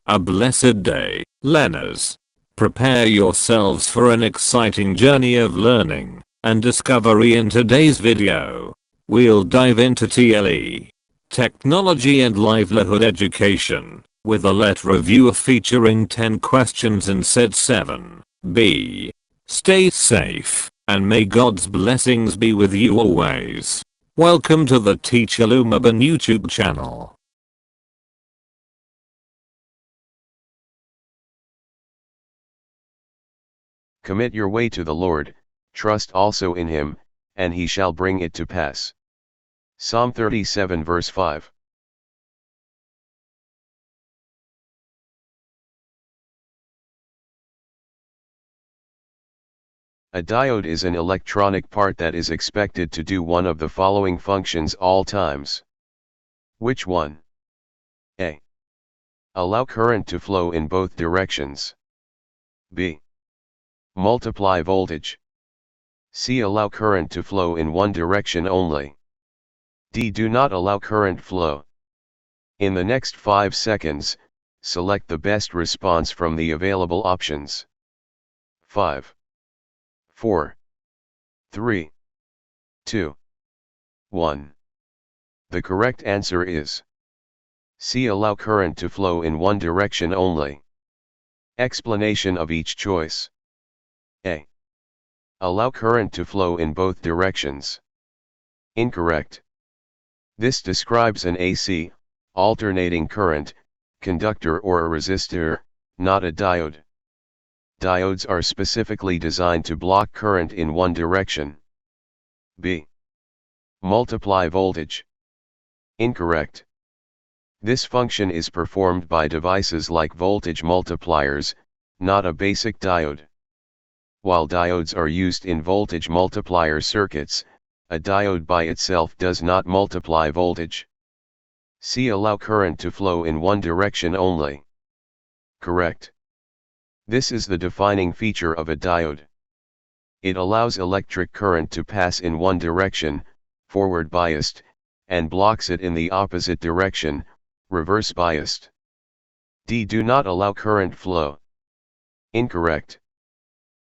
A blessed day, learners. Prepare yourselves for an exciting journey of learning and discovery in today's video. We'll dive into TLE, Technology and Livelihood Education, with a LET reviewer featuring 10 questions in set 7b. Stay safe, and may God's blessings be with you always. Welcome to the Teacher Lumaban YouTube channel. Commit your way to the Lord, trust also in him, and he shall bring it to pass. Psalm 37 verse 5. A diode is an electronic part that is expected to do one of the following functions all times. Which one? A. Allow current to flow in both directions. B. Multiply voltage. C. Allow current to flow in one direction only. D. Do not allow current flow. In the next 5 seconds, select the best response from the available options. 5, 4, 3, 2, 1. The correct answer is C. Allow current to flow in one direction only. Explanation of each choice. A. Allow current to flow in both directions. Incorrect. This describes an AC, alternating current, conductor or a resistor, not a diode. Diodes are specifically designed to block current in one direction. B. Multiply voltage. Incorrect. This function is performed by devices like voltage multipliers, not a basic diode. While diodes are used in voltage multiplier circuits, a diode by itself does not multiply voltage. C. Allow current to flow in one direction only. Correct. This is the defining feature of a diode. It allows electric current to pass in one direction, forward biased, and blocks it in the opposite direction, reverse biased. D. Do not allow current flow. Incorrect.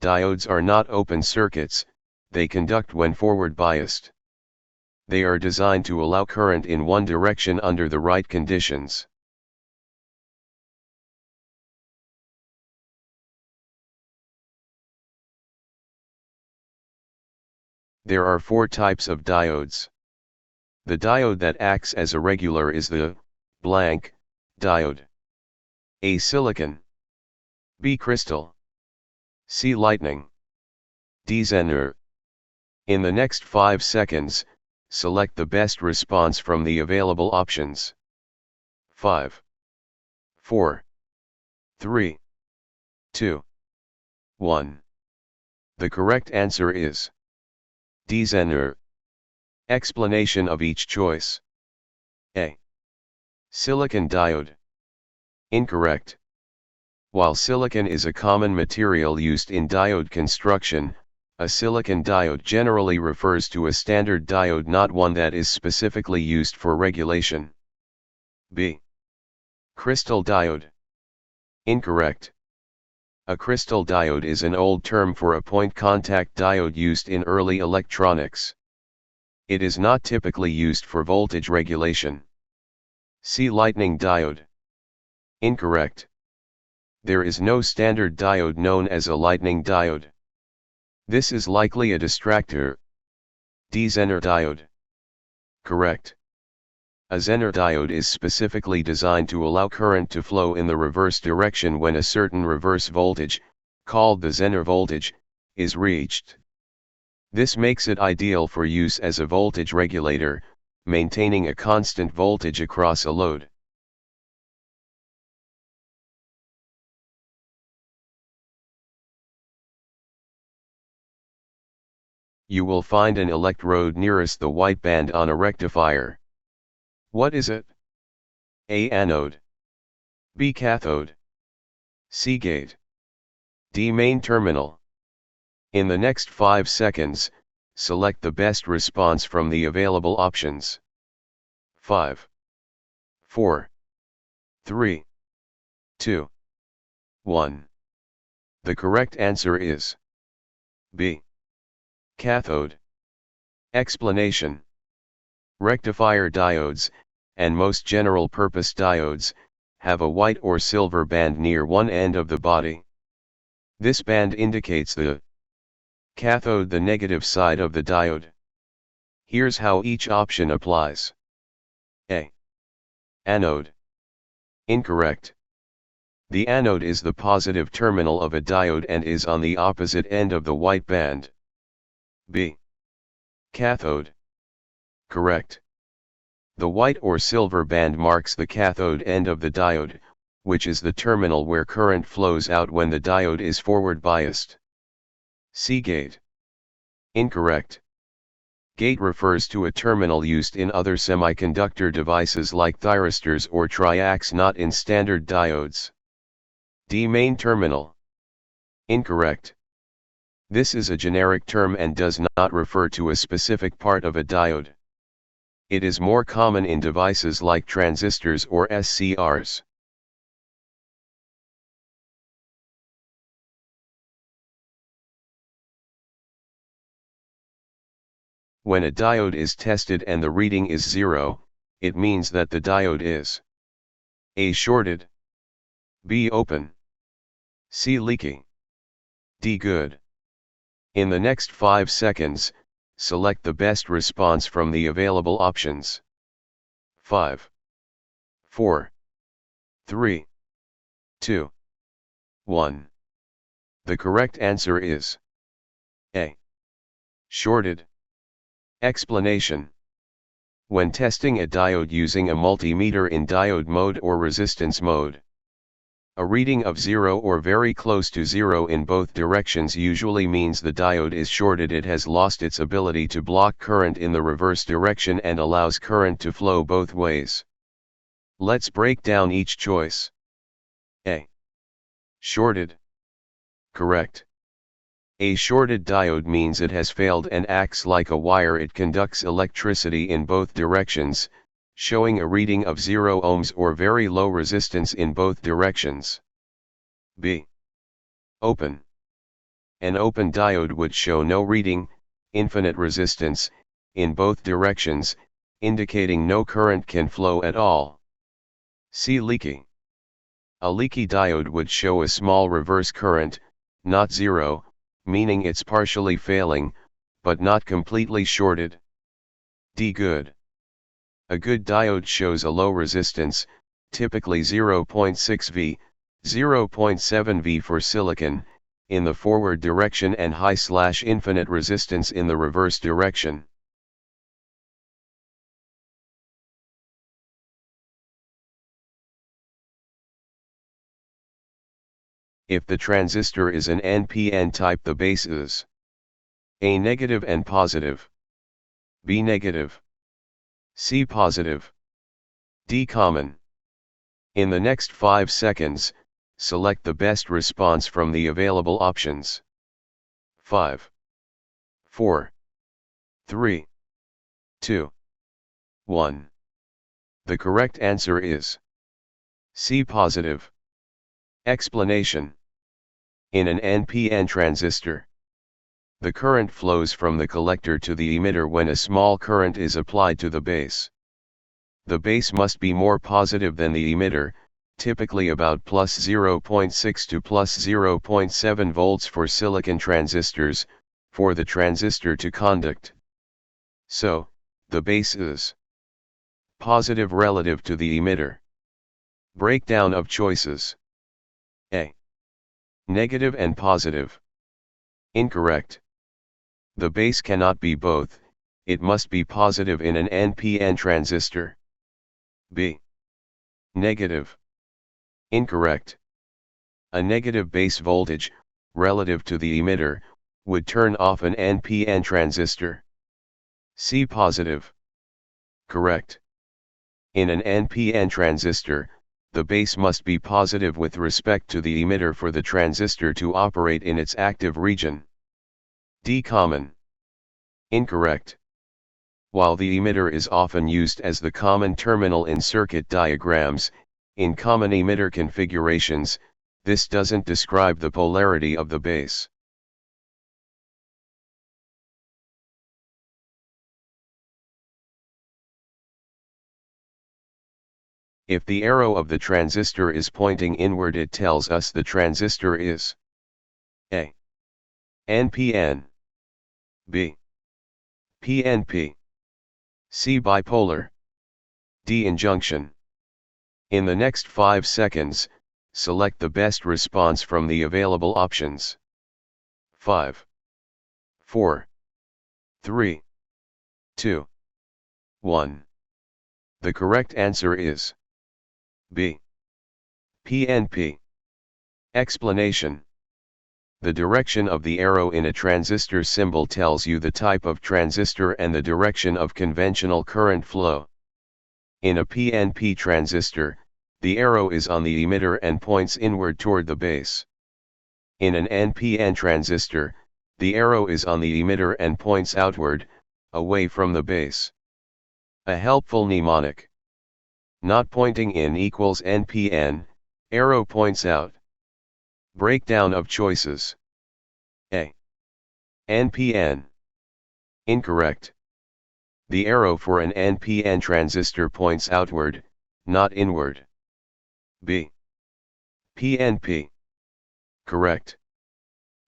Diodes are not open circuits, they conduct when forward biased. They are designed to allow current in one direction under the right conditions. There are 4 types of diodes. The diode that acts as a regular is the blank diode. A. Silicon. B. Crystal. C. Lightning. D. Zener. In the next 5 seconds, select the best response from the available options. 5, 4, 3, 2, 1. The correct answer is D. Zener. Explanation of each choice. A. Silicon diode. Incorrect. While silicon is a common material used in diode construction, a silicon diode generally refers to a standard diode, not one that is specifically used for regulation. B. Crystal diode. Incorrect. A crystal diode is an old term for a point contact diode used in early electronics. It is not typically used for voltage regulation. C. Lightning diode. Incorrect. There is no standard diode known as a lightning diode. This is likely a distractor. D. Zener diode. Correct. A Zener diode is specifically designed to allow current to flow in the reverse direction when a certain reverse voltage, called the Zener voltage, is reached. This makes it ideal for use as a voltage regulator, maintaining a constant voltage across a load. You will find an electrode nearest the white band on a rectifier. What is it? A. Anode. B. Cathode. C. Gate. D. Main terminal. In the next 5 seconds, select the best response from the available options. 5, 4, 3, 2, 1. The correct answer is B. Cathode. Explanation. Rectifier diodes, and most general-purpose diodes, have a white or silver band near one end of the body. This band indicates the cathode, the negative side of the diode. Here's how each option applies. A. Anode. Incorrect. The anode is the positive terminal of a diode and is on the opposite end of the white band. B. Cathode. Correct. The white or silver band marks the cathode end of the diode, which is the terminal where current flows out when the diode is forward biased. C. Gate. Incorrect. Gate refers to a terminal used in other semiconductor devices like thyristors or triacs, not in standard diodes. D. Main terminal. Incorrect. This is a generic term and does not refer to a specific part of a diode. It is more common in devices like transistors or SCRs. When a diode is tested and the reading is 0, it means that the diode is A. Shorted, B. Open, C. Leaky, D. Good. In the next 5 seconds, select the best response from the available options. 5, 4, 3, 2, 1. The correct answer is A. Shorted. Explanation. When testing a diode using a multimeter in diode mode or resistance mode, a reading of 0 or very close to 0 in both directions usually means the diode is shorted. It has lost its ability to block current in the reverse direction and allows current to flow both ways. Let's break down each choice. A. Shorted. Correct. A shorted diode means it has failed and acts like a wire. It conducts electricity in both directions, showing a reading of 0 ohms or very low resistance in both directions. B. Open. An open diode would show no reading, infinite resistance, in both directions, indicating no current can flow at all. C. Leaky. A leaky diode would show a small reverse current, not 0, meaning it's partially failing, but not completely shorted. D. Good. A good diode shows a low resistance, typically 0.6 V, 0.7 V for silicon, in the forward direction and high/infinite resistance in the reverse direction. If the transistor is an NPN type, the base is A. Negative and positive, B. Negative, C. Positive, D. Common. In the next 5 seconds, select the best response from the available options. 5, 4, 3, 2, 1. The correct answer is C. Positive. Explanation. In an NPN transistor, the current flows from the collector to the emitter when a small current is applied to the base. The base must be more positive than the emitter, typically about plus 0.6 to plus 0.7 volts for silicon transistors, for the transistor to conduct. So, the base is positive relative to the emitter. Breakdown of choices. A. Negative and positive. Incorrect. The base cannot be both, it must be positive in an NPN transistor. B. Negative. Incorrect. A negative base voltage, relative to the emitter, would turn off an NPN transistor. C. Positive. Correct. In an NPN transistor, the base must be positive with respect to the emitter for the transistor to operate in its active region. D. Common. Incorrect. While the emitter is often used as the common terminal in circuit diagrams, In common emitter configurations, this doesn't describe the polarity of the base. If the arrow of the transistor is pointing inward, it tells us the transistor is A. NPN, B. PNP, C. bipolar, D. injunction. In the next 5 seconds, select the best response from the available options. 5, 4, 3, 2, 1. The correct answer is B. PNP. Explanation. The direction of the arrow in a transistor symbol tells you the type of transistor and the direction of conventional current flow. In a PNP transistor, the arrow is on the emitter and points inward toward the base. In an NPN transistor, the arrow is on the emitter and points outward, away from the base. A helpful mnemonic. Not pointing in equals NPN, arrow points out. Breakdown of choices. A. NPN. Incorrect. The arrow for an NPN transistor points outward, not inward. B. PNP. Correct.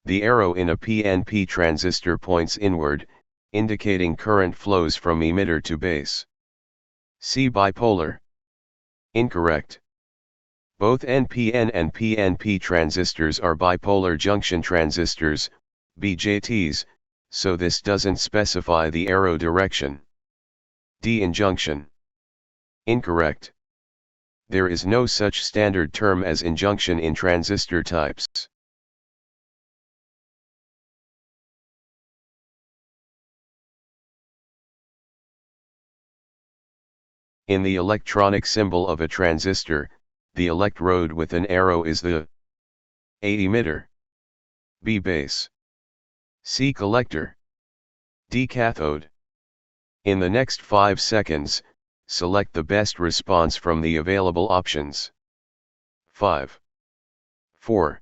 The arrow in a PNP transistor points inward, indicating current flows from emitter to base. C. Bipolar. Incorrect. Both NPN and PNP transistors are bipolar junction transistors, BJTs, so this doesn't specify the arrow direction. D. Injunction. Incorrect. There is no such standard term as injunction in transistor types. In the electronic symbol of a transistor, the electrode with an arrow is the A. emitter, B. base, C. collector, D. cathode. In the next 5 seconds, select the best response from the available options. 5, 4,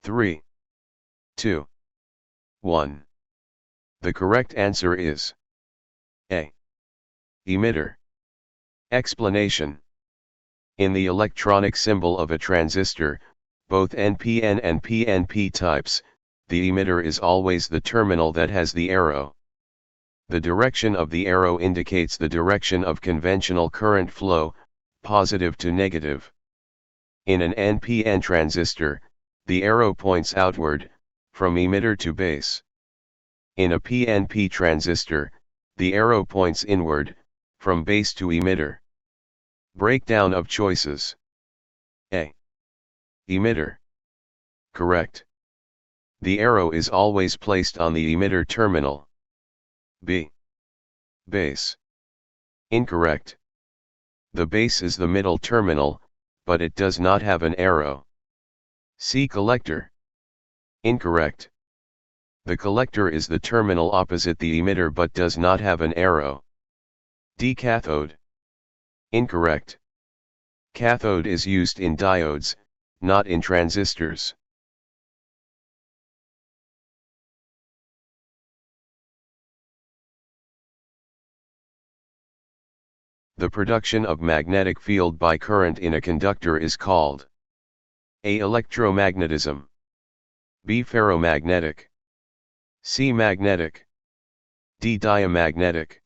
3, 2, 1. The correct answer is A. emitter. Explanation. In the electronic symbol of a transistor, both NPN and PNP types, the emitter is always the terminal that has the arrow. The direction of the arrow indicates the direction of conventional current flow, positive to negative. In an NPN transistor, the arrow points outward, from emitter to base. In a PNP transistor, the arrow points inward, from base to emitter. Breakdown of choices. A. Emitter. Correct. The arrow is always placed on the emitter terminal. B. Base. Incorrect. The base is the middle terminal, but it does not have an arrow. C. Collector. Incorrect. The collector is the terminal opposite the emitter but does not have an arrow. D. Cathode. Incorrect. Cathode is used in diodes, not in transistors. The production of magnetic field by current in a conductor is called A. Electromagnetism, B. Ferromagnetic, C. Magnetic, D. Diamagnetic.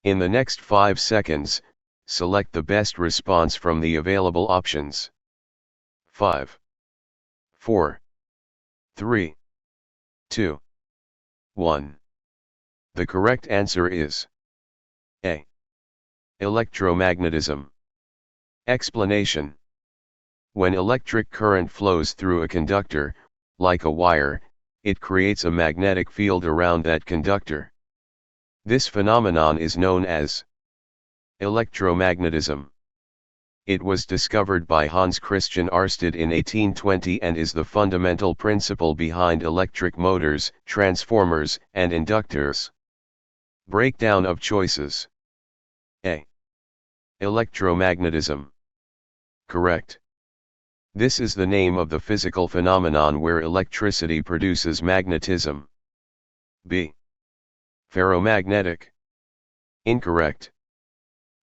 In the next 5 seconds, select the best response from the available options. 5, 4, 3, 2, 1. The correct answer is A. Electromagnetism. Explanation. When electric current flows through a conductor, like a wire, it creates a magnetic field around that conductor. This phenomenon is known as electromagnetism. It was discovered by Hans Christian Ørsted in 1820 and is the fundamental principle behind electric motors, transformers, and inductors. Breakdown of choices. A. Electromagnetism. Correct. This is the name of the physical phenomenon where electricity produces magnetism. B. Ferromagnetic. Incorrect.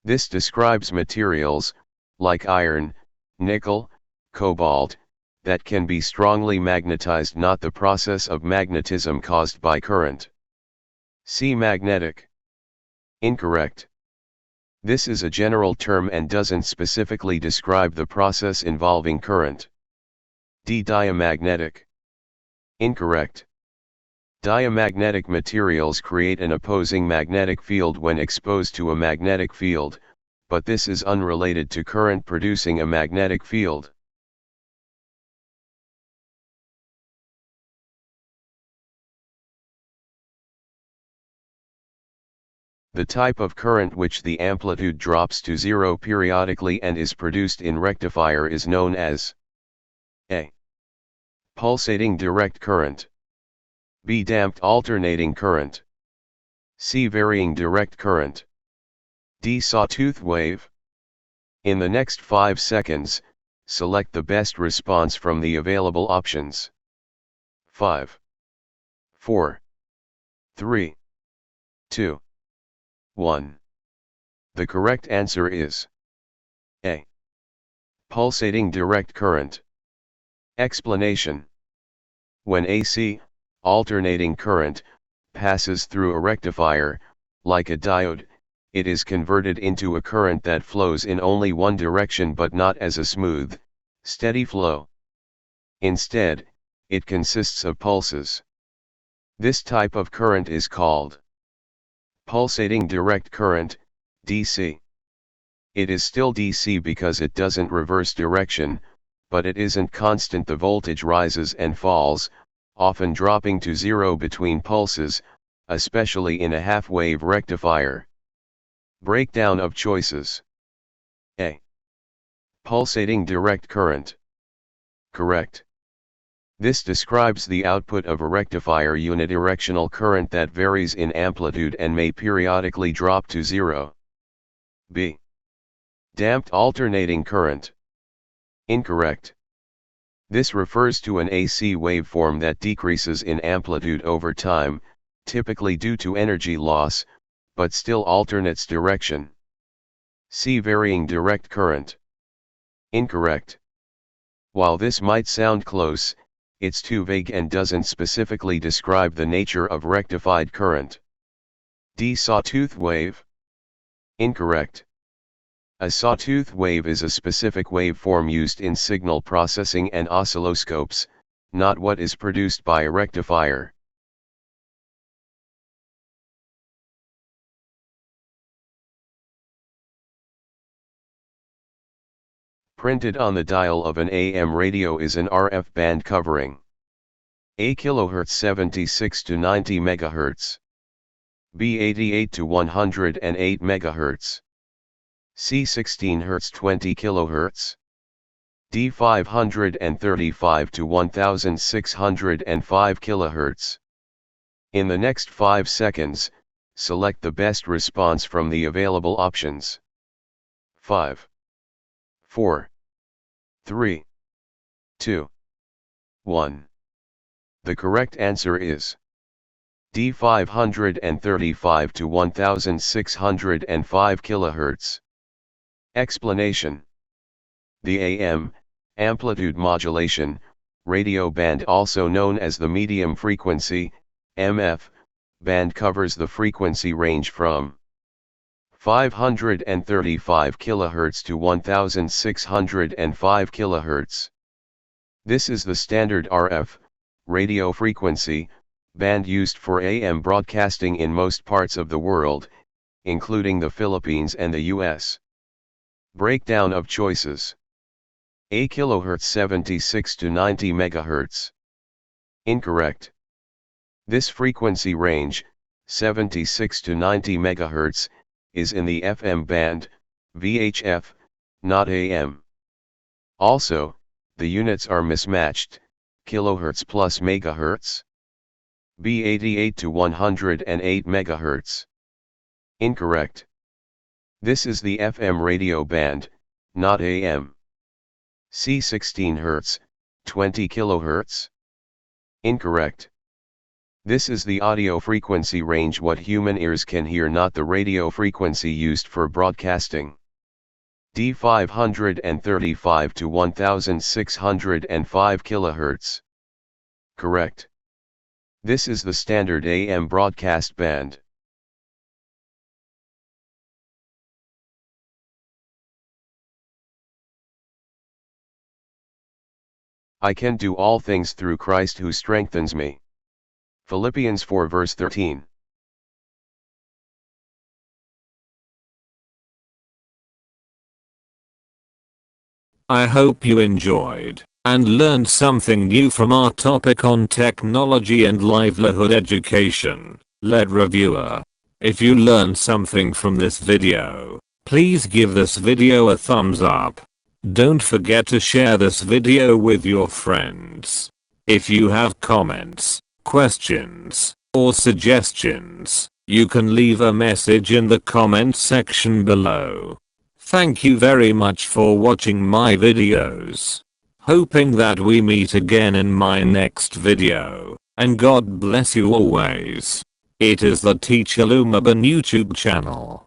This describes materials, like iron, nickel, cobalt, that can be strongly magnetized, not the process of magnetism caused by current. C. Magnetic. Incorrect. This is a general term and doesn't specifically describe the process involving current. D. Diamagnetic. Incorrect. Diamagnetic materials create an opposing magnetic field when exposed to a magnetic field, but this is unrelated to current producing a magnetic field. The type of current which the amplitude drops to zero periodically and is produced in rectifier is known as A. Pulsating direct current. B. Damped alternating current. C. Varying direct current. D. Sawtooth wave. In the next 5 seconds, select the best response from the available options. 5, 4, 3, 2, 1. The correct answer is A. Pulsating direct current. Explanation. When AC, alternating current, passes through a rectifier, like a diode, it is converted into a current that flows in only one direction but not as a smooth, steady flow. Instead, it consists of pulses. This type of current is called pulsating direct current, DC. It is still DC because it doesn't reverse direction, but it isn't constant. The voltage rises and falls, often dropping to zero between pulses, especially in a half-wave rectifier. Breakdown of choices. A. Pulsating direct current. Correct. This describes the output of a rectifier unidirectional current that varies in amplitude and may periodically drop to zero. B. Damped alternating current. Incorrect. This refers to an AC waveform that decreases in amplitude over time, typically due to energy loss, but still alternates direction. C. Varying direct current. Incorrect. While this might sound close, it's too vague and doesn't specifically describe the nature of rectified current. D. Sawtooth wave. Incorrect. A sawtooth wave is a specific waveform used in signal processing and oscilloscopes, not what is produced by a rectifier. Printed on the dial of an AM radio is an RF band covering A kHz 76 to 90 MHz, B 88 to 108 MHz, C 16 Hz 20 kHz, D 535 to 1605 kHz. In the next 5 seconds, select the best response from the available options. 5, 4, 3, 2, 1. The correct answer is D. 535 to 1605 kHz. Explanation. The AM, amplitude modulation, radio band, also known as the medium frequency, MF, band covers the frequency range from 535 kHz to 1605 kHz. This is the standard RF, radio frequency, band used for AM broadcasting in most parts of the world, including the Philippines and the US. Breakdown of choices. A kHz 76 to 90 MHz. Incorrect. This frequency range, 76 to 90 MHz, is in the FM band, VHF, not AM. Also, the units are mismatched, kilohertz plus megahertz. B 88 to 108 MHz. Incorrect. This is the FM radio band, not AM. C. 16 Hz, 20 kHz? Incorrect. This is the audio frequency range what human ears can hear, not the radio frequency used for broadcasting. D. 535 to 1605 kHz. Correct. This is the standard AM broadcast band. I can do all things through Christ who strengthens me. Philippians 4 verse 13. I hope you enjoyed and learned something new from our topic on technology and livelihood education. Let Reviewer. If you learned something from this video, please give this video a thumbs up. Don't forget to share this video with your friends. If you have comments, questions, or suggestions, you can leave a message in the comment section below. Thank you very much for watching my videos. Hoping that we meet again in my next video, and God bless you always. It is the Teacher Lumaban YouTube channel.